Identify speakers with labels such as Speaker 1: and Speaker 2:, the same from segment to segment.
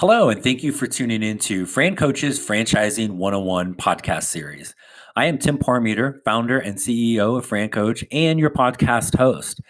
Speaker 1: Hello, and thank you for tuning in to Fran Coach's Franchising 101 podcast series. I am Tim Parmeter, founder and CEO of Fran Coach and your podcast host.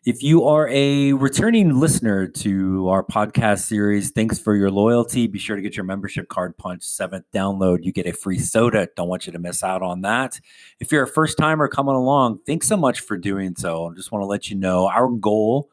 Speaker 1: If you are a returning listener to our podcast series, thanks for your loyalty. Be sure to get your membership card punched. 7th download, you get a free soda. Don't want you to miss out on that. If you're a first timer coming along, thanks so much for doing so. I just want to let you know our goal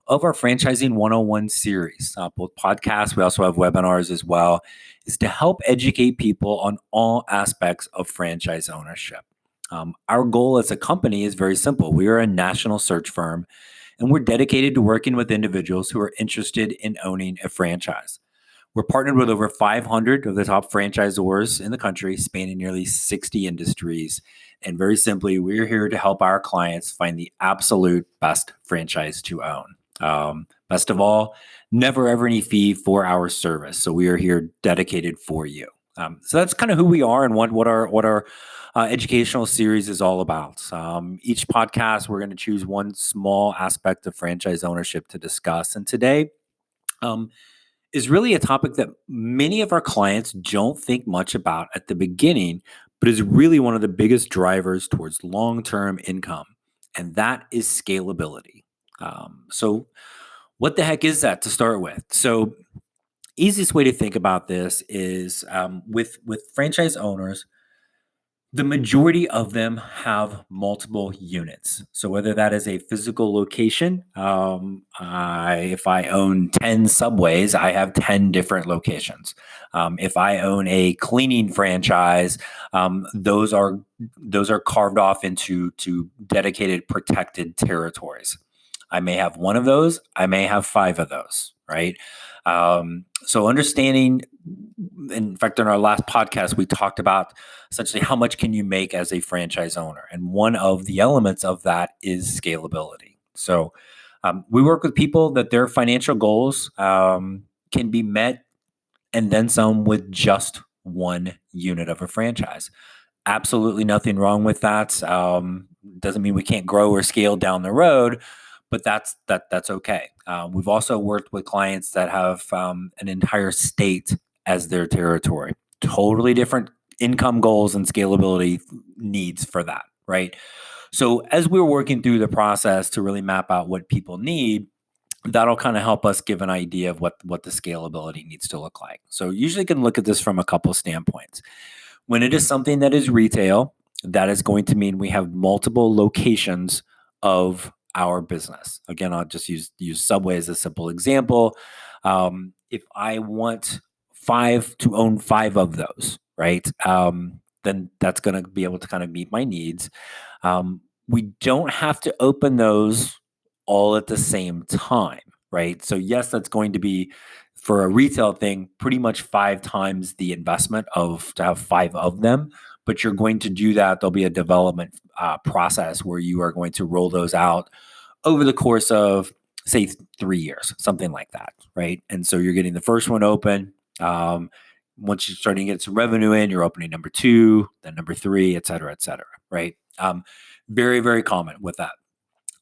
Speaker 1: of our Franchising 101 series, both podcasts, we also have webinars as well, is to help educate people on all aspects of franchise ownership. Our goal as a company is very simple. We are a national search firm, and we're dedicated to working with individuals who are interested in owning a franchise. We're partnered with over 500 of the top franchisors in the country, spanning nearly 60 industries. And very simply, we're here to help our clients find the absolute best franchise to own. Best of all, never ever any fee for our service. So we are here dedicated for you. So that's kind of who we are and what our educational series is all about. Each podcast, we're going to choose one small aspect of franchise ownership to discuss. And today is really a topic that many of our clients don't think much about at the beginning, but is really one of the biggest drivers towards long-term income. And that is scalability. So what the heck is that to start with? So easiest way to think about this is with franchise owners, the majority of them have multiple units. So whether that is a physical location, if I own 10 Subways, I have 10 different locations. If I own a cleaning franchise, those are carved off into dedicated protected territories. I may have one of those. I may have 5 of those, right? So understanding, in fact, in our last podcast, we talked about essentially how much can you make as a franchise owner? And one of the elements of that is scalability. So we work with people that their financial goals can be met and then some with just one unit of a franchise. Absolutely nothing wrong with that. Doesn't mean we can't grow or scale down the road, but that's okay. We've also worked with clients that have an entire state as their territory. Totally different income goals and scalability needs for that, right? So as we're working through the process to really map out what people need, that'll kind of help us give an idea of what the scalability needs to look like. So usually can look at this from a couple standpoints. When it is something that is retail, that is going to mean we have multiple locations of our business. Again, I'll just use Subway as a simple example. If I want to own 5 of those, right? Then that's going to be able to kind of meet my needs. We don't have to open those all at the same time, right? So yes, that's going to be, for a retail thing, pretty much 5 times the investment to have 5 of them. But you're going to do that. There'll be a development process where you are going to roll those out over the course of, say, 3 years, something like that, right? And so you're getting the first one open. Once you're starting to get some revenue in, you're opening number 2, then number 3, et cetera, right? Very, very common with that.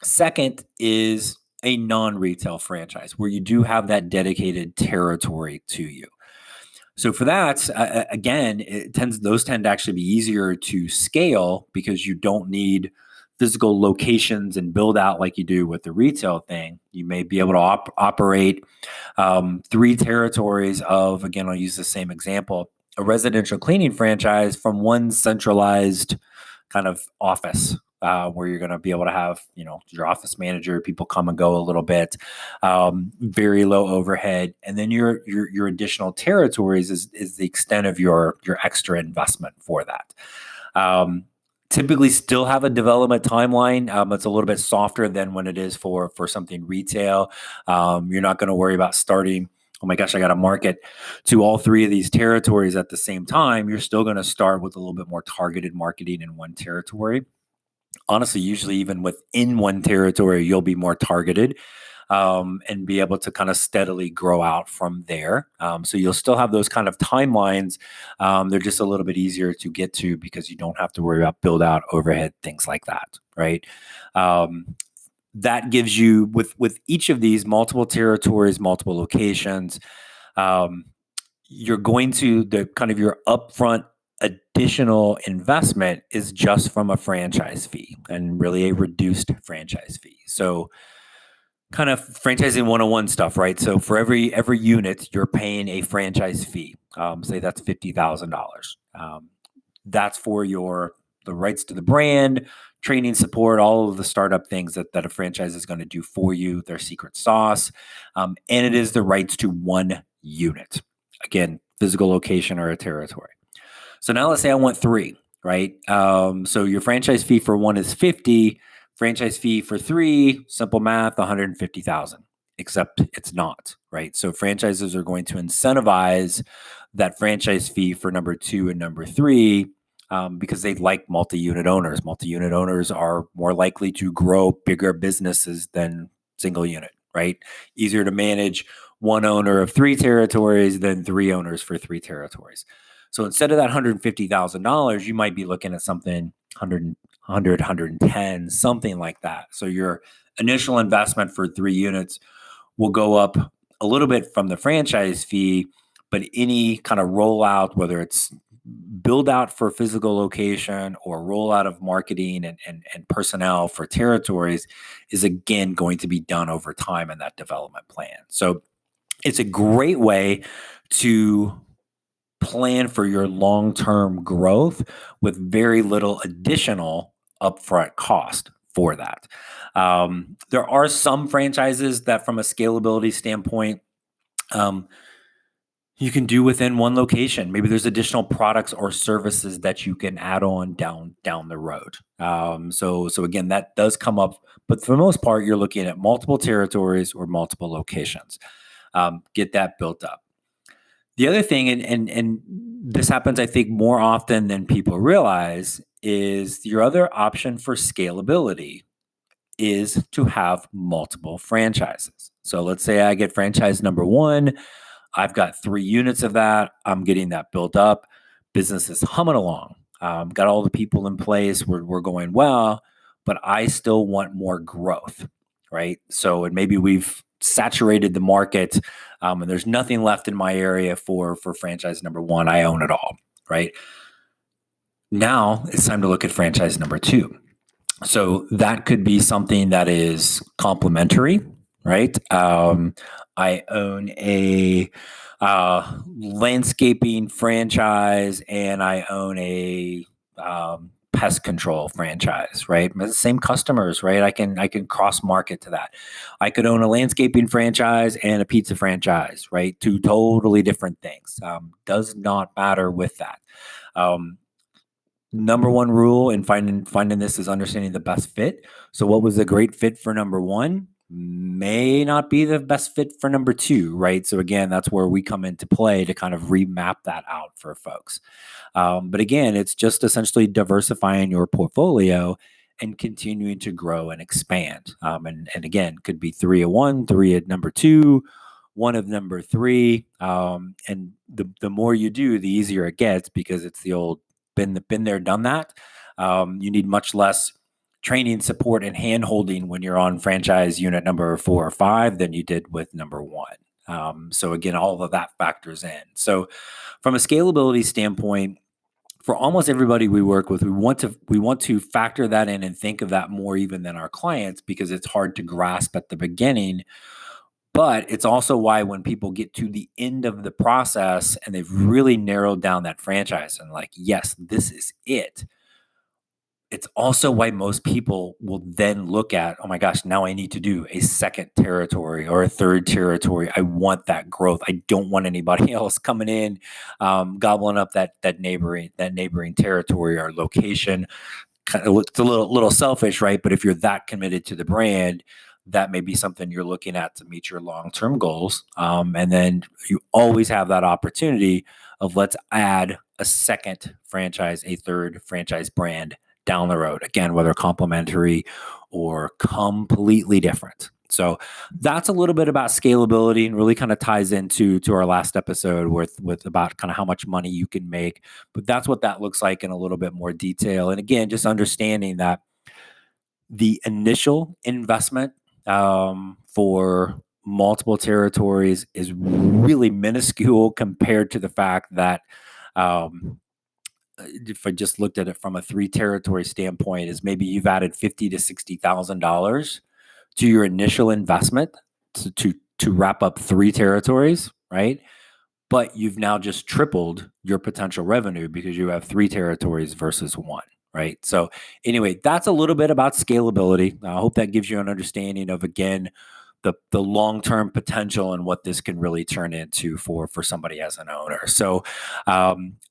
Speaker 1: Second is a non-retail franchise where you do have that dedicated territory to you. So for that, again, those tend to actually be easier to scale because you don't need physical locations and build out like you do with the retail thing. You may be able to operate 3 territories of, again, I'll use the same example, a residential cleaning franchise from one centralized kind of office where you're going to be able to have, your office manager, people come and go a little bit, very low overhead. And then your additional territories is the extent of your extra investment for that. Typically still have a development timeline. It's a little bit softer than when it is for something retail. You're not going to worry about starting, oh my gosh, I got to market to all 3 of these territories at the same time. You're still going to start with a little bit more targeted marketing in one territory. Honestly, usually even within one territory, you'll be more targeted and be able to kind of steadily grow out from there. So you'll still have those kind of timelines. They're just a little bit easier to get to because you don't have to worry about build out, overhead, things like that, right? That gives you, with each of these multiple territories, multiple locations, you're going to the kind of your upfront additional investment is just from a franchise fee and really a reduced franchise fee. So kind of franchising 101 stuff, right? So for every unit, you're paying a franchise fee. Say that's $50,000. That's for the rights to the brand, training support, all of the startup things that a franchise is going to do for you, their secret sauce. And it is the rights to one unit. Again, physical location or a territory. So now let's say I want three, right? So your franchise fee for one is 50, franchise fee for three, simple math, 150,000. Except it's not, right? So franchises are going to incentivize that franchise fee for number two and number three because they like multi-unit owners. Multi-unit owners are more likely to grow bigger businesses than single unit, right? Easier to manage one owner of three territories than three owners for three territories. So instead of that $150,000, you might be looking at something 100, 110, something like that. So your initial investment for three units will go up a little bit from the franchise fee, but any kind of rollout, whether it's build out for physical location or rollout of marketing and personnel for territories is again going to be done over time in that development plan. So it's a great way to plan for your long-term growth with very little additional upfront cost for that. There are some franchises that from a scalability standpoint, you can do within one location. Maybe there's additional products or services that you can add on down the road. So again, that does come up, but for the most part, you're looking at multiple territories or multiple locations. Get that built up. The other thing, and this happens, I think, more often than people realize, is your other option for scalability is to have multiple franchises. So let's say I get franchise number one. I've got 3 units of that. I'm getting that built up. Business is humming along. Got all the people in place. We're going well, but I still want more growth, right? So, and maybe we've saturated the market, and there's nothing left in my area for franchise number one. I own it all, right? Now it's time to look at franchise number two. So that could be something that is complementary, right? I own a landscaping franchise and I own a pest control franchise, right? The same customers, right? I can cross market to that. I could own a landscaping franchise and a pizza franchise, right? Two totally different things. Does not matter with that. Number one rule in finding this is understanding the best fit. So what was a great fit for number one may not be the best fit for number two, right? So again, that's where we come into play to kind of remap that out for folks. But again, it's just essentially diversifying your portfolio and continuing to grow and expand. And again, could be 3 of one, 3 of number two, 1 of number three. And the more you do, the easier it gets because it's the old been there, done that. You need much less training, support, and hand-holding when you're on franchise unit number 4 or 5 than you did with number 1. So again, all of that factors in. So from a scalability standpoint, for almost everybody we work with, we want to factor that in and think of that more even than our clients because it's hard to grasp at the beginning. But it's also why when people get to the end of the process and they've really narrowed down that franchise and like, yes, this is it. It's also why most people will then look at, oh my gosh, now I need to do a second territory or a third territory. I want that growth. I don't want anybody else coming in, gobbling up that neighboring territory or location. It's a little selfish, right? But if you're that committed to the brand, that may be something you're looking at to meet your long-term goals. And then you always have that opportunity of let's add a second franchise, a third franchise brand down the road. Again, whether complementary or completely different. So that's a little bit about scalability and really kind of ties into our last episode with about kind of how much money you can make. But that's what that looks like in a little bit more detail. And again, just understanding that the initial investment for multiple territories is really minuscule compared to the fact that if I just looked at it from a 3 territory standpoint, is maybe you've added $50,000 to $60,000 to your initial investment to wrap up 3 territories, right? But you've now just tripled your potential revenue because you have 3 territories versus 1, right? So anyway, that's a little bit about scalability. I hope that gives you an understanding of, again, the long-term potential and what this can really turn into for somebody as an owner. So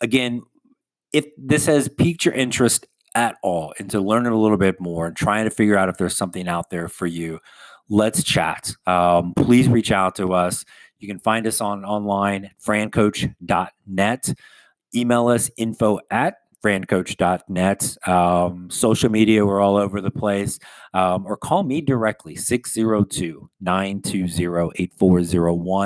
Speaker 1: again, if this has piqued your interest at all into learning a little bit more and trying to figure out if there's something out there for you, let's chat. Please reach out to us. You can find us online, francoach.net. Email us info@francoach.net. Social media, we're all over the place. Or call me directly, 602-920-8401.